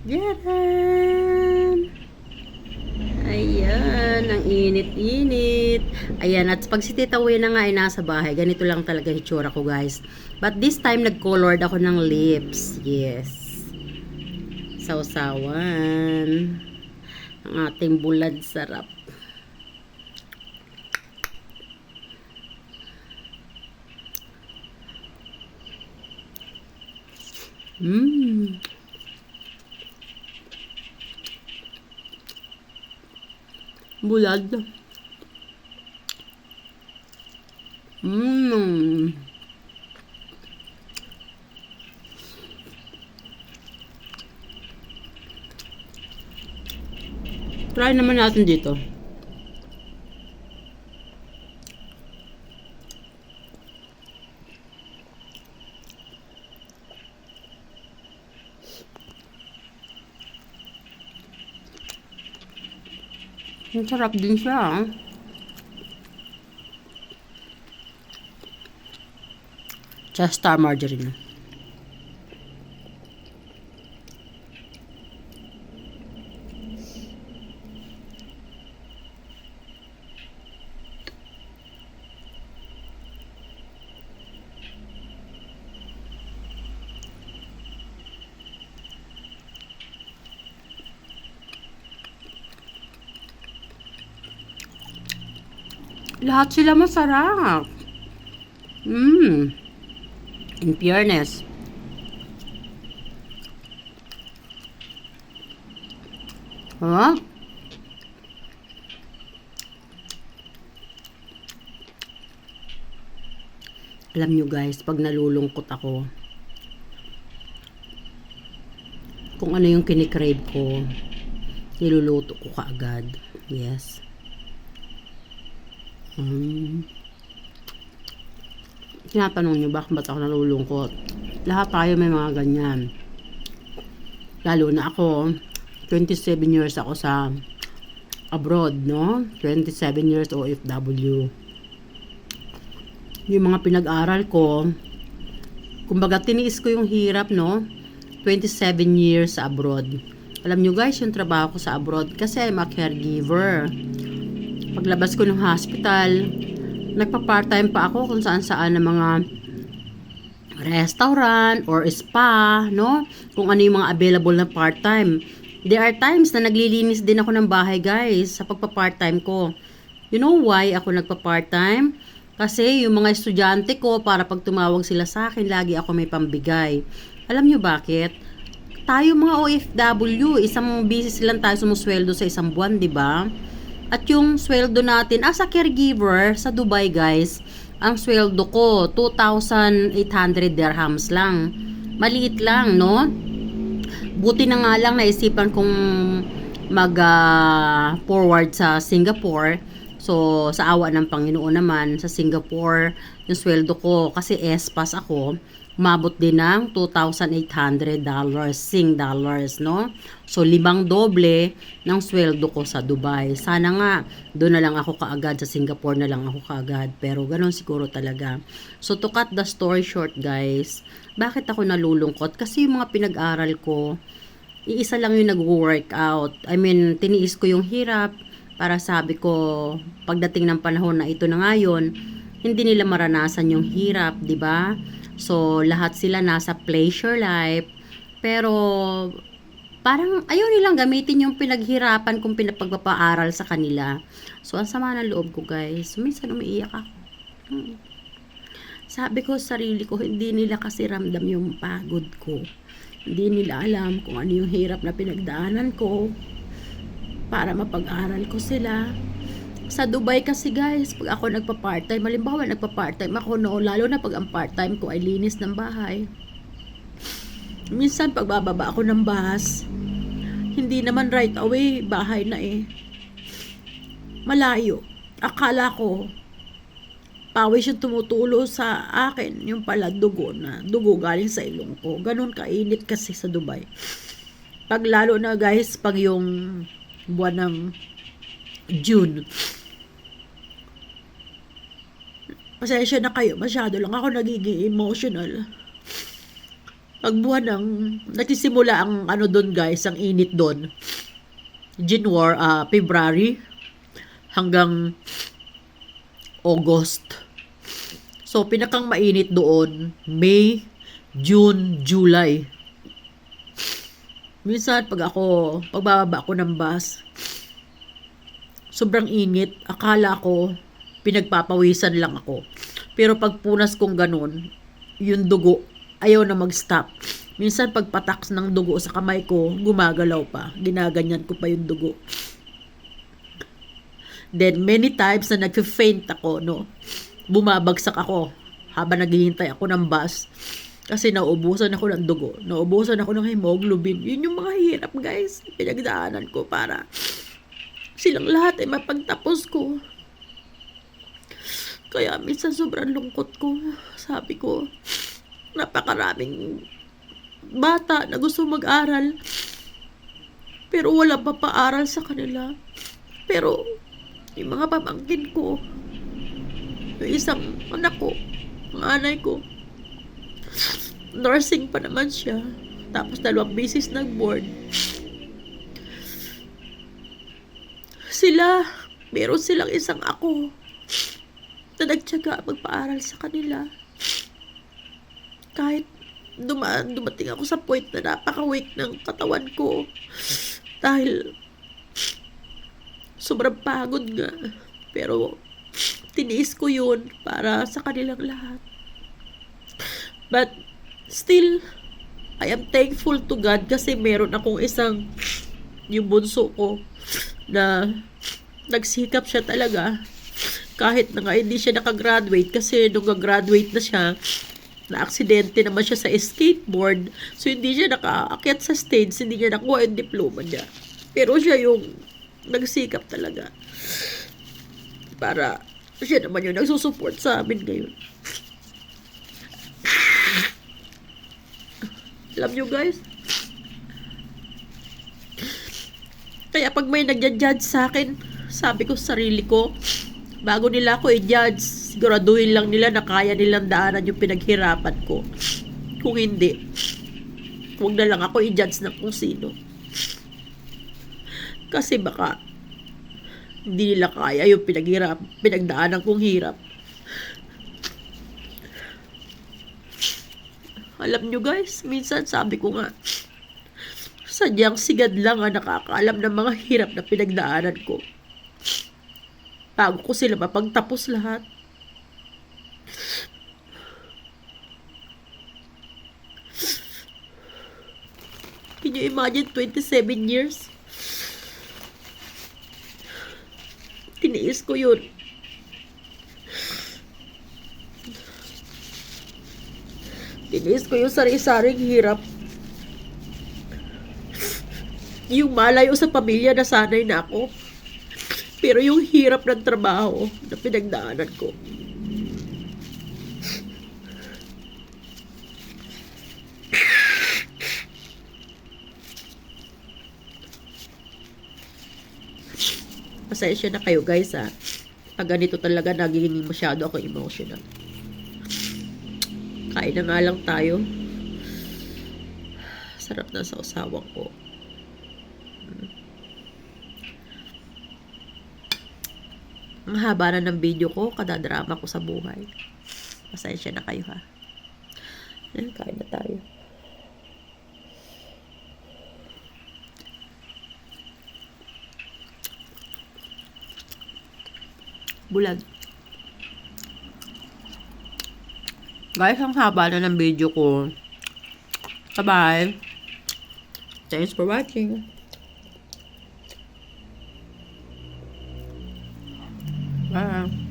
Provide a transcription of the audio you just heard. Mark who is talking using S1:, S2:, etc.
S1: Yaran! Ayan, ang init-init. Ayan, at pag si Tita Uwi na nga ay nasa bahay, ganito lang talaga hitsura ko, guys. But this time, nag-colored ako ng lips. Yes. Sausawan. Ang ating bulad sarap. Mmm. Bulad. Mmm. Try naman natin dito. Ang sarap din siya, ah. Tsaka star margarine. Lahat sila masarap. Mmm. In fairness. Huh? Alam nyo guys, pag nalulungkot ako, kung ano yung kinikrave ko, niluluto ko kaagad. Yes. Tinatanong nyo bakit ako nalulungkot? Lahat tayo may mga ganyan. Lalo na ako, 27 years ako sa abroad, no? 27 years OFW. Yung mga pinag-aral ko, kumbaga tiniis ko yung hirap, no? 27 years sa abroad. Alam nyo guys, yung trabaho ko sa abroad, kasi I'm a caregiver. Paglabas ko ng hospital, nagpa-part-time pa ako kung saan-saan ng mga restaurant or spa, no? Kung ano yung mga available na part-time. There are times na naglilinis din ako ng bahay, guys, sa pagpa-part-time ko. You know why ako nagpa-part-time? Kasi yung mga estudyante ko, para pag tumawag sila sa akin, lagi ako may pambigay. Alam nyo bakit? Tayo mga OFW, isang bisis lang tayo sumusweldo sa isang buwan, di ba? At yung sweldo natin as a caregiver sa Dubai, guys, ang sweldo ko 2,800 dirhams lang. Maliit lang, no? Buti na nga lang naisipan kong mag-forward sa Singapore. So, sa awa ng Panginoon naman, sa Singapore, yung sweldo ko, kasi SPAS ako, umabot din ng $2,800 Sing dollars, no? So, 5 doble ng sweldo ko sa Dubai. Sana nga, doon na lang ako kaagad, sa Singapore na lang ako kaagad. Pero, ganun siguro talaga. So, to cut the story short, guys, bakit ako nalulungkot? Kasi yung mga pinag-aral ko, iisa lang yung nag-workout. I mean, tiniis ko yung hirap, para sabi ko, pagdating ng panahon na ito na ngayon, hindi nila maranasan yung hirap, di ba? So, lahat sila nasa pleasure life, pero parang ayaw nilang gamitin yung pinaghirapan kong pinapagpapaaral sa kanila. So, ang sama ng loob ko, guys. Minsan umiiyak ako. Sabi ko sa sarili ko, hindi nila kasi ramdam yung pagod ko. Hindi nila alam kung ano yung hirap na pinagdaanan ko para mapag-aral ko sila. Sa Dubai kasi guys, pag ako nagpa-part-time, halimbawa nagpa-part-time ako noon, lalo na pag ang part-time ko ay linis ng bahay. Minsan pagbababa ako ng bus, hindi naman right away, bahay na eh. Malayo. Akala ko, pawis yung tumutulo sa akin, yung pala dugo na, dugo galing sa ilong ko. Ganun kainit kasi sa Dubai. Pag lalo na guys, pag yung buwan ng June. Pasensya na kayo, masyado lang ako nagiging emotional.
S2: Pagbuwan ng, nagsisimula ang ano doon guys, ang init doon. February hanggang August. So, pinakang mainit doon, May, June, July. Minsan, pagbababa ako ng bus, sobrang init. Akala ko, pinagpapawisan lang ako. Pero pagpunas kong ganun, yung dugo, ayaw na mag-stop. Minsan, pagpatak ng dugo sa kamay ko, gumagalaw pa. Ginaganyan ko pa yung dugo. Then, many times na nag-faint ako, no? Bumabagsak ako habang naghihintay ako ng bus. Kasi nauubusan ako ng dugo. Nauubusan ako ng hemoglobin. Yun yung mga hirap, guys. Pinagdaanan ko para silang lahat ay mapagtapos ko. Kaya minsan sobrang lungkot ko. Sabi ko, napakaraming bata na gusto mag-aral. Pero wala pa paaral sa kanila. Pero yung mga pamangkin ko, yung isang anak ko, anay ko, nursing pa naman siya. Tapos 2 beses nag-board. Meron silang isang ako na nagtiyaga magpaaral sa kanila. Kahit dumating ako sa point na napaka-weak ng katawan ko. Dahil sobrang pagod nga. Pero tiniis ko yun para sa kanilang lahat. But still, I am thankful to God kasi meron akong yung bunso ko na nagsikap siya talaga. Kahit na nga hindi siya nakagraduate kasi nung graduate na siya, na-aksidente naman siya sa skateboard. So, hindi siya nakaakyat sa stage, hindi niya nakuha yung diploma niya. Pero siya yung nagsikap talaga. Para siya naman yung nagsusupport sa amin ngayon. Alam nyo guys, kaya pag may nagja-judge sa akin, sabi ko sa sarili ko, bago nila ako i-judge, siguraduhin lang nila na kaya nilang daanan yung pinaghirapan ko. Kung hindi, huwag na lang ako i-judge ng kung sino. Kasi baka hindi nila kaya yung pinagdaanan kong hirap. Alam nyo guys, minsan sabi ko nga, sadyang sigad lang ang nakakaalam ng mga hirap na pinagdaanan ko. Bago ko sila mapagtapos lahat. Can you imagine 27 years? Tiniis ko yun. Tiniis ko yung sari-saring hirap. Yung malayo sa pamilya na sanay na ako. Pero yung hirap ng trabaho na pinagdaanan ko. Pasensya na kayo guys ha. Pag ganito talaga nagiging masyado ako emotional. Kain na nga lang tayo. Sarap na sa usawang ko. Ang haba na ng video ko, kadadrama ko sa buhay. Pasensya na kayo ha. Ayan, kain na tayo. Bulag. Guys, ang haba na ng video ko. Bye-bye. Thanks for watching. Bye.